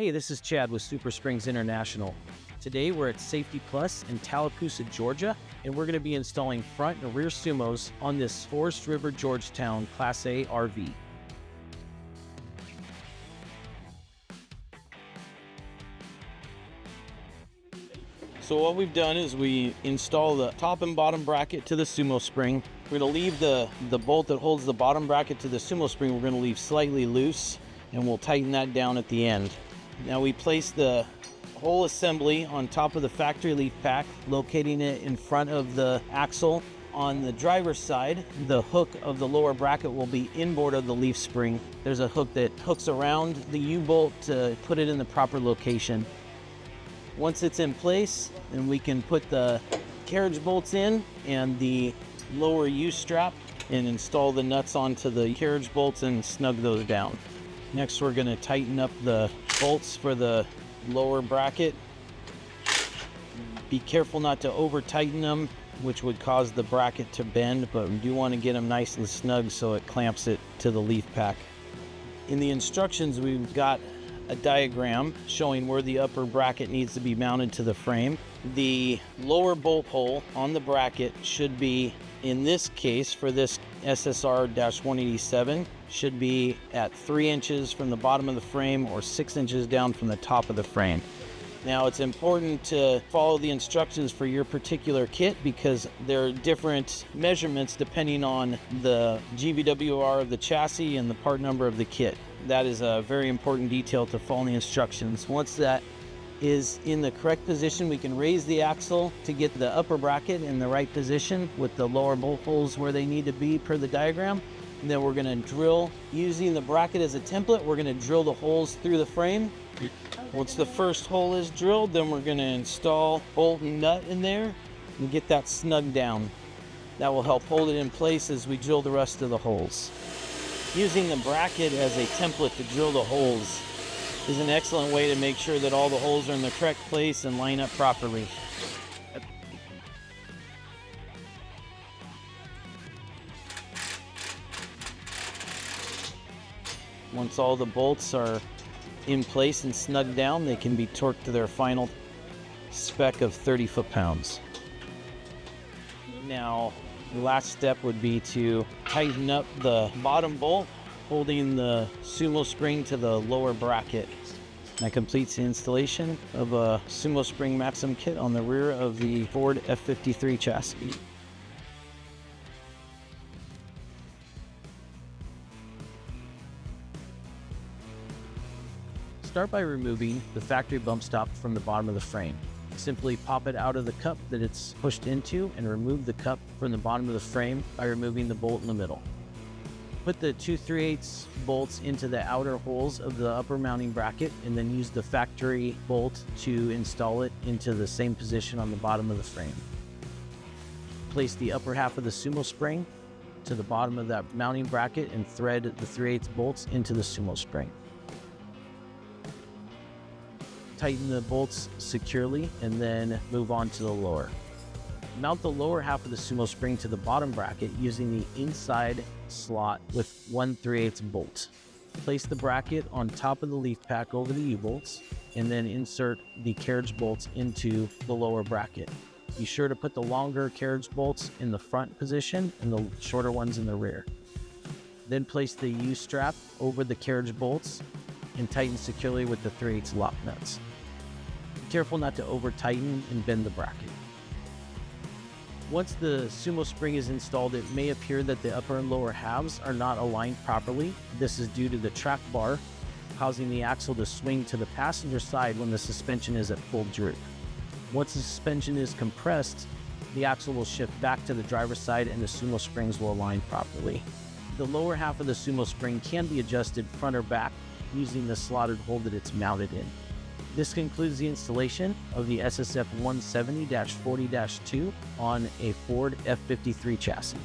Hey, this is Chad with SuperSprings International. Today we're at Safety Plus in Tallapoosa, Georgia, and we're going to be installing front and rear Sumos on this Forest River Georgetown Class-A RV. So what we've done is we install the top and bottom bracket to the SumoSpring. We're going to leave the bolt that holds the bottom bracket to the SumoSpring, we're going to leave slightly loose, and we'll tighten that down at the end. Now we place the whole assembly on top of the factory leaf pack, locating it in front of the axle. On the driver's side, the hook of the lower bracket will be inboard of the leaf spring. There's a hook that hooks around the U-bolt to put it in the proper location. Once it's in place, then we can put the carriage bolts in and the lower U-strap and install the nuts onto the carriage bolts and snug those down. Next, we're going to tighten up the bolts for the lower bracket. Be careful not to over tighten them, which would cause the bracket to bend, but we do want to get them nice and snug so it clamps it to the leaf pack. In the instructions, we've got a diagram showing where the upper bracket needs to be mounted to the frame. The lower bolt hole on the bracket should be, in this case for this SSR-187, should be at 3 inches from the bottom of the frame or 6 inches down from the top of the frame. Now it's important to follow the instructions for your particular kit because there are different measurements depending on the GVWR of the chassis and the part number of the kit. That is a very important detail to follow the instructions. Once that is in the correct position, we can raise the axle to get the upper bracket in the right position with the lower bolt holes where they need to be per the diagram. And then we're going to drill, using the bracket as a template, we're going to drill the holes through the frame. Once the first hole is drilled, then we're going to install bolt and nut in there and get that snug down. That will help hold it in place as we drill the rest of the holes. Using the bracket as a template to drill the holes is an excellent way to make sure that all the holes are in the correct place and line up properly. Once all the bolts are in place and snugged down, they can be torqued to their final spec of 30 foot-pounds. Now, the last step would be to tighten up the bottom bolt, holding the SumoSpring to the lower bracket. That completes the installation of a SumoSpring Maxim kit on the rear of the Ford F53 chassis. Start by removing the factory bump stop from the bottom of the frame. Simply pop it out of the cup that it's pushed into and remove the cup from the bottom of the frame by removing the bolt in the middle. Put the 2 3/8 bolts into the outer holes of the upper mounting bracket and then use the factory bolt to install it into the same position on the bottom of the frame. Place the upper half of the SumoSpring to the bottom of that mounting bracket and thread the 3/8 bolts into the SumoSpring. Tighten the bolts securely and then move on to the lower. Mount the lower half of the SumoSpring to the bottom bracket using the inside slot with 1 3/8 bolt. Place the bracket on top of the leaf pack over the U-bolts and then insert the carriage bolts into the lower bracket. Be sure to put the longer carriage bolts in the front position and the shorter ones in the rear. Then place the U-strap over the carriage bolts and tighten securely with the 3/8 lock nuts. Be careful not to over tighten and bend the bracket. Once the SumoSpring is installed, it may appear that the upper and lower halves are not aligned properly. This is due to the track bar causing the axle to swing to the passenger side when the suspension is at full droop. Once the suspension is compressed, the axle will shift back to the driver's side and the SumoSprings will align properly. The lower half of the SumoSpring can be adjusted front or back using the slotted hole that it's mounted in. This concludes the installation of the SSF 170-40-2 on a Ford F53 chassis.